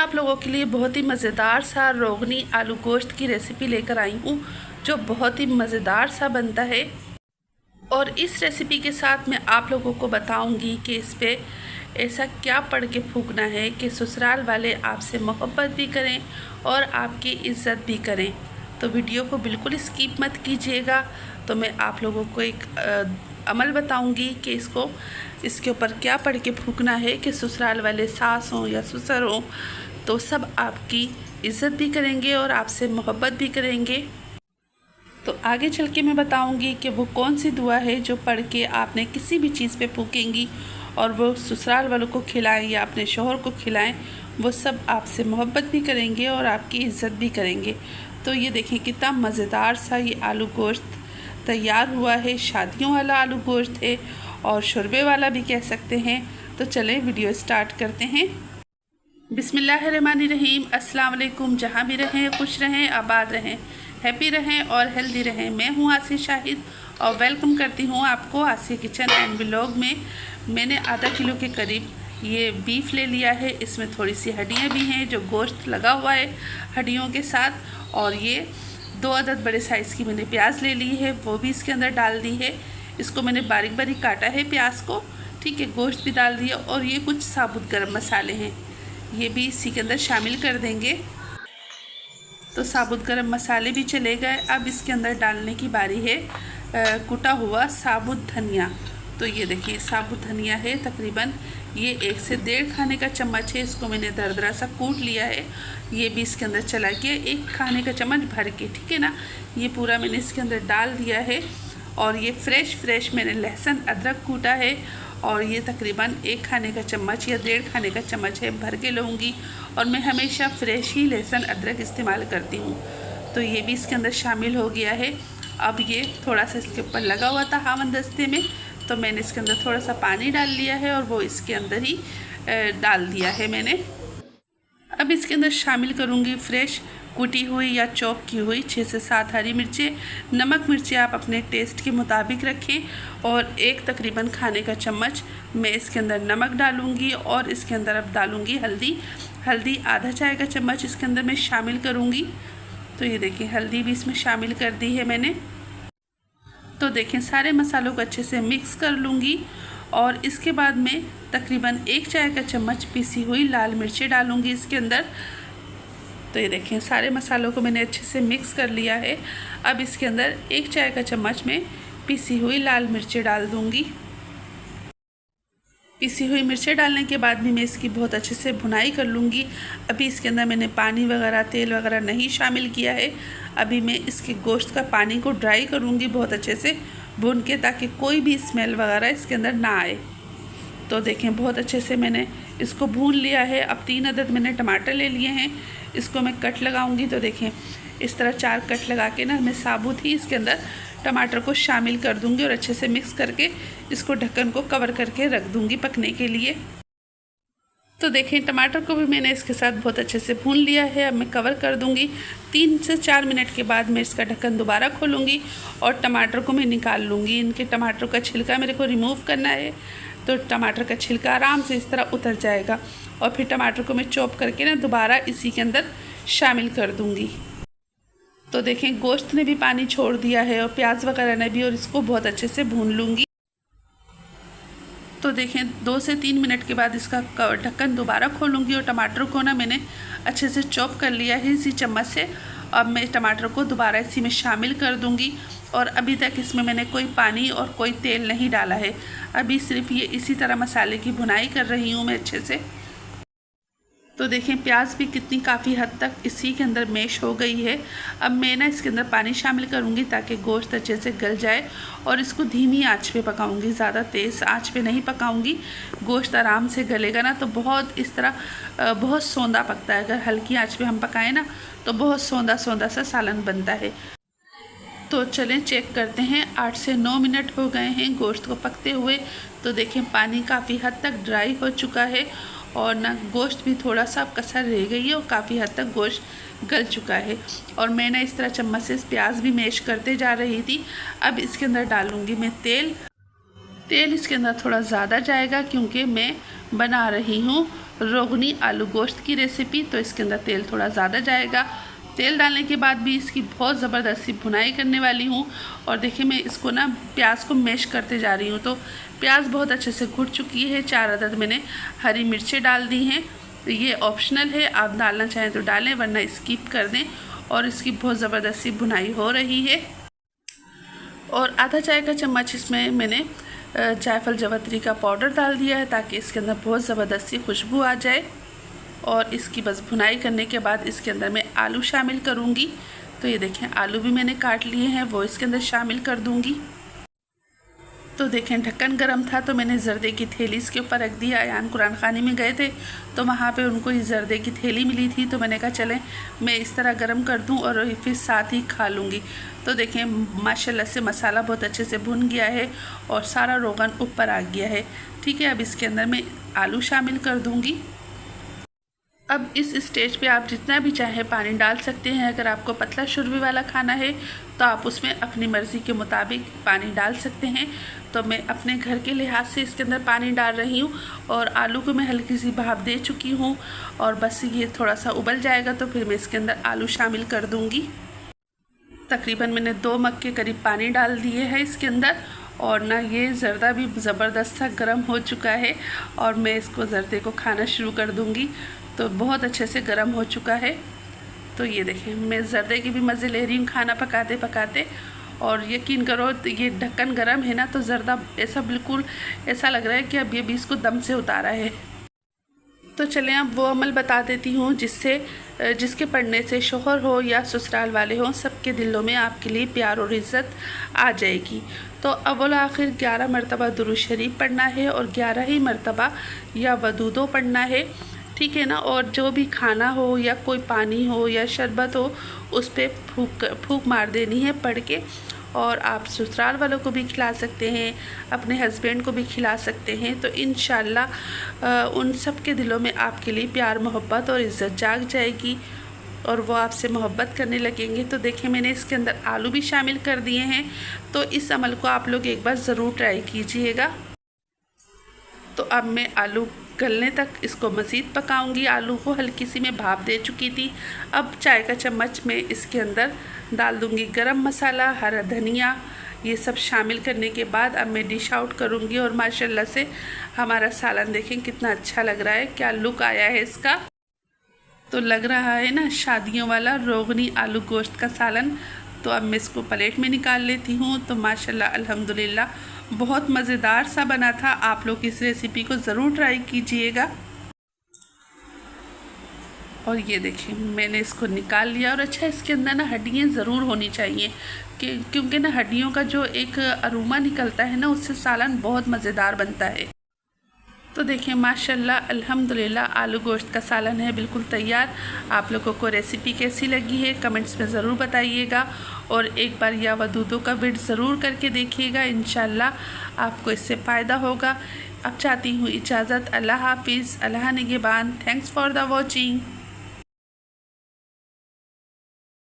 आप लोगों के लिए बहुत ही मज़ेदार सा रोगनी आलू गोश्त की रेसिपी लेकर आई हूँ जो बहुत ही मज़ेदार सा बनता है। और इस रेसिपी के साथ मैं आप लोगों को बताऊंगी कि इस पे ऐसा क्या पढ़ के फूकना है कि ससुराल वाले आपसे मोहब्बत भी करें और आपकी इज़्ज़त भी करें। तो वीडियो को बिल्कुल स्किप मत कीजिएगा। तो मैं आप लोगों को एक अमल बताऊंगी कि इसके ऊपर क्या पढ़ के फूकना है कि ससुराल वाले सास हों या ससुर हों तो सब आपकी इज़्ज़त भी करेंगे और आपसे मोहब्बत भी करेंगे। तो आगे चल के मैं बताऊंगी कि वो कौन सी दुआ है जो पढ़ के आपने किसी भी चीज़ पे फूकेंगी और वो ससुराल वालों को खिलाएं या अपने शौहर को खिलाएं, वो सब आपसे मोहब्बत भी करेंगे और आपकी इज़्ज़त भी करेंगे। तो ये देखें कितना मज़ेदार सा ये आलू गोश्त तैयार हुआ है। शादियों वाला आलू गोश्त है और शोरबे वाला भी कह सकते हैं। तो चलें वीडियो स्टार्ट करते हैं। बिस्मिल्लाहिर्रहमानिर्रहीम। अस्सलाम वालेकुम। जहाँ भी रहें खुश रहें, आबाद रहें, हैप्पी रहें और हेल्दी रहें। मैं हूँ आसिया शाहिद और वेलकम करती हूँ आपको आसिया किचन एंड व्लॉग में। मैंने आधा किलो के करीब ये बीफ ले लिया है। इसमें थोड़ी सी हड्डियाँ भी हैं जो गोश्त लगा हुआ है हड्डियों के साथ। और ये 2 अदद बड़े साइज़ की मैंने प्याज ले ली है, वो भी इसके अंदर डाल दी है। इसको मैंने बारीक बारीक काटा है प्याज को, ठीक है। गोश्त भी डाल दिया और ये कुछ साबुत गरम मसाले हैं, ये भी इसी के अंदर शामिल कर देंगे। तो साबुत गरम मसाले भी चले गए। अब इसके अंदर डालने की बारी है कुटा हुआ साबुत धनिया। तो ये देखिए साबुत धनिया है, तकरीबन ये 1 से 1.5 खाने का चम्मच है। इसको मैंने दरदरा सा कूट लिया है। ये भी इसके अंदर चला के 1 खाने का चम्मच भर के, ठीक है ना। ये पूरा मैंने इसके अंदर डाल दिया है। और ये फ्रेश मैंने लहसुन अदरक कूटा है और ये तकरीबन 1 खाने का चम्मच या 1.5 खाने का चम्मच है, भर के लूँगी। और मैं हमेशा फ्रेश ही लहसुन अदरक इस्तेमाल करती हूँ। तो ये भी इसके अंदर शामिल हो गया है। अब ये थोड़ा सा इसके ऊपर लगा हुआ था हामंदस्ते में, तो मैंने इसके अंदर थोड़ा सा पानी डाल लिया है और वो इसके अंदर ही डाल दिया है मैंने। अब इसके अंदर शामिल करूँगी फ्रेश कुटी हुई या चॉप की हुई 6 से 7 हरी मिर्चें। नमक मिर्चें आप अपने टेस्ट के मुताबिक रखें। और 1 तकरीबन खाने का चम्मच मैं इसके अंदर नमक डालूँगी और इसके अंदर अब डालूँगी हल्दी आधा चाय का चम्मच इसके अंदर मैं शामिल करूँगी। तो ये देखिए हल्दी भी इसमें शामिल कर दी है मैंने। तो देखें सारे मसालों को अच्छे से मिक्स कर लूँगी और इसके बाद में तकरीबन 1 चाय का चम्मच पिसी हुई लाल मिर्चें डालूँगी इसके अंदर। तो ये देखें सारे मसालों को मैंने अच्छे से मिक्स कर लिया है। अब इसके अंदर 1 चाय का चम्मच में पिसी हुई लाल मिर्चें डाल दूँगी। पिसी हुई मिर्चें डालने के बाद भी मैं इसकी बहुत अच्छे से भुनाई कर लूँगी। अभी इसके अंदर मैंने पानी वगैरह तेल वगैरह नहीं शामिल किया है। अभी मैं इसके गोश्त का पानी को ड्राई करूँगी बहुत अच्छे से भून के, ताकि कोई भी स्मेल वगैरह इसके अंदर ना आए। तो देखें बहुत अच्छे से मैंने इसको भून लिया है। अब 3 अदद मैंने टमाटर ले लिए हैं, इसको मैं कट लगाऊंगी। तो देखें इस तरह 4 कट लगा के ना मैं साबुत ही इसके अंदर टमाटर को शामिल कर दूंगी और अच्छे से मिक्स करके इसको ढक्कन को कवर करके रख दूंगी पकने के लिए। तो देखें टमाटर को भी मैंने इसके साथ बहुत अच्छे से भून लिया है। अब मैं कवर कर दूंगी। 3 से 4 मिनट के बाद मैं इसका ढक्कन दोबारा खोलूँगी और टमाटर को मैं निकाल लूँगी। इनके टमाटर का छिलका मेरे को रिमूव करना है, तो टमाटर का छिलका आराम से इस तरह उतर जाएगा। और फिर टमाटर को मैं चॉप करके ना दोबारा इसी के अंदर शामिल कर दूँगी। तो देखें गोश्त ने भी पानी छोड़ दिया है और प्याज वगैरह ने भी, और इसको बहुत अच्छे से भून लूँगी। तो देखें 2 से 3 मिनट के बाद इसका ढक्कन दोबारा खोलूँगी और टमाटर को ना मैंने अच्छे से चॉप कर लिया है इसी चम्मच से। अब मैं टमाटर को दोबारा इसी में शामिल कर दूँगी। और अभी तक इसमें मैंने कोई पानी और कोई तेल नहीं डाला है। अभी सिर्फ ये इसी तरह मसाले की भुनाई कर रही हूँ मैं अच्छे से। तो देखें प्याज भी कितनी काफ़ी हद तक इसी के अंदर मैश हो गई है। अब मैं ना इसके अंदर पानी शामिल करूँगी ताकि गोश्त अच्छे से गल जाए। और इसको धीमी आंच पे पकाऊँगी, ज़्यादा तेज़ आंच पे नहीं पकाऊँगी। गोश्त आराम से गलेगा ना तो बहुत इस तरह बहुत सौंधा पकता है। अगर हल्की आंच पे हम पकाएं ना तो बहुत सौंधा सा सालन बनता है। तो चलें चेक करते हैं। 8 से 9 मिनट हो गए हैं गोश्त को पकते हुए। तो देखें पानी काफ़ी हद तक ड्राई हो चुका है और ना गोश्त भी थोड़ा सा कसर रह गई है और काफ़ी हद तक गोश्त गल चुका है। और मैं ना इस तरह चम्मच से प्याज भी मैश करते जा रही थी। अब इसके अंदर डालूँगी मैं तेल इसके अंदर थोड़ा ज़्यादा जाएगा क्योंकि मैं बना रही हूँ रोगनी आलू गोश्त की रेसिपी। तो इसके अंदर तेल थोड़ा ज़्यादा जाएगा। तेल डालने के बाद भी इसकी बहुत ज़बरदस्त सी भुनाई करने वाली हूँ। और देखिए मैं इसको ना प्याज को मैश करते जा रही हूँ। तो प्याज बहुत अच्छे से घुट चुकी है। 4 अदद मैंने हरी मिर्चें डाल दी हैं। ये ऑप्शनल है, आप डालना चाहें तो डालें वरना स्किप कर दें। और इसकी बहुत ज़बरदस्त सी भुनाई हो रही है। और आधा चाय का चम्मच इसमें मैंने जायफल जवत्री का पाउडर डाल दिया है ताकि इसके अंदर बहुत ज़बरदस्त सी खुशबू आ जाए। और इसकी बस भुनाई करने के बाद इसके अंदर मैं आलू शामिल करूँगी। तो ये देखें आलू भी मैंने काट लिए हैं, वो इसके अंदर शामिल कर दूँगी। तो देखें ढक्कन गरम था तो मैंने जर्दे की थैली इसके ऊपर रख दिया। अयान कुरान खानी में गए थे तो वहाँ पे उनको ये जर्दे की थैली मिली थी। तो मैंने कहा चलें मैं इस तरह गरम कर दूँ और फिर साथ ही खा लूँगी। तो देखें माशाल्लाह से मसाला बहुत अच्छे से भुन गया है और सारा रोगन ऊपर आ गया है। ठीक है, अब इसके अंदर मैं आलू शामिल कर दूँगी। अब इस स्टेज पे आप जितना भी चाहें पानी डाल सकते हैं। अगर आपको पतला शुरबी वाला खाना है तो आप उसमें अपनी मर्ज़ी के मुताबिक पानी डाल सकते हैं। तो मैं अपने घर के लिहाज से इसके अंदर पानी डाल रही हूँ। और आलू को मैं हल्की सी भाप दे चुकी हूँ और बस ये थोड़ा सा उबल जाएगा तो फिर मैं इसके अंदर आलू शामिल कर दूँगी। तकरीबन मैंने 2 मग के करीब पानी डाल दिए हैं इसके अंदर। और ना ये ज़र्दा भी ज़बरदस्त सा गर्म हो चुका है और मैं इसको ज़र्दे को खाना शुरू कर दूँगी। तो बहुत अच्छे से गर्म हो चुका है। तो ये देखें मैं ज़र्दे की भी मज़े ले रही हूँ खाना पकाते पकाते। और यकीन करो तो ये ढक्कन गर्म है ना तो ज़र्दा ऐसा बिल्कुल ऐसा लग रहा है कि अब ये भी इसको दम से उतारा है। तो चलें अब वो अमल बता देती हूँ जिसके पढ़ने से शोहर हो या ससुराल वाले हों सबके दिलों में आपके लिए प्यार और इज़्ज़त आ जाएगी। तो अव्वल आखिर 11 मरतबा दुरूद शरीफ पढ़ना है और 11 ही मरतबा या वदूदो पढ़ना है। ठीक है ना। और जो भी खाना हो या कोई पानी हो या शरबत हो उस पर फूंक मार देनी है पढ़ के। और आप ससुराल वालों को भी खिला सकते हैं, अपने हस्बैंड को भी खिला सकते हैं। तो इंशाल्लाह उन सब के दिलों में आपके लिए प्यार मोहब्बत और इज़्ज़त जाग जाएगी और वो आपसे मोहब्बत करने लगेंगे। तो देखें मैंने इसके अंदर आलू भी शामिल कर दिए हैं। तो इस अमल को आप लोग एक बार ज़रूर ट्राई कीजिएगा। तो अब मैं आलू गलने तक इसको मज़ीद पकाऊंगी। आलू को हल्की सी मैं भाप दे चुकी थी। अब चाय का चम्मच में इसके अंदर डाल दूंगी गरम मसाला, हरा धनिया, ये सब शामिल करने के बाद अब मैं डिश आउट करूंगी। और माशाल्लाह से हमारा सालन देखें कितना अच्छा लग रहा है, क्या लुक आया है इसका। तो लग रहा है ना शादियों वाला रोगनी आलू गोश्त का सालन। तो अब मैं इसको प्लेट में निकाल लेती हूँ। तो माशाल्लाह अल्हम्दुलिल्लाह बहुत मज़ेदार सा बना था। आप लोग इस रेसिपी को ज़रूर ट्राई कीजिएगा। और ये देखिए मैंने इसको निकाल लिया। और अच्छा इसके अंदर ना हड्डियाँ ज़रूर होनी चाहिए क्योंकि ना हड्डियों का जो एक अरोमा निकलता है ना उससे सालन बहुत मज़ेदार बनता है। तो देखिए माशाल्लाह अल्हम्दुलिल्लाह आलू गोश्त का सालन है बिल्कुल तैयार। आप लोगों को रेसिपी कैसी लगी है कमेंट्स में ज़रूर बताइएगा। और एक बार या वदूदों का विड ज़रूर करके देखिएगा, इंशाल्लाह आपको इससे फ़ायदा होगा। अब चाहती हूँ इजाज़त। अल्लाह हाफिज़, अल्लाह निगहबान। Thanks for the watching.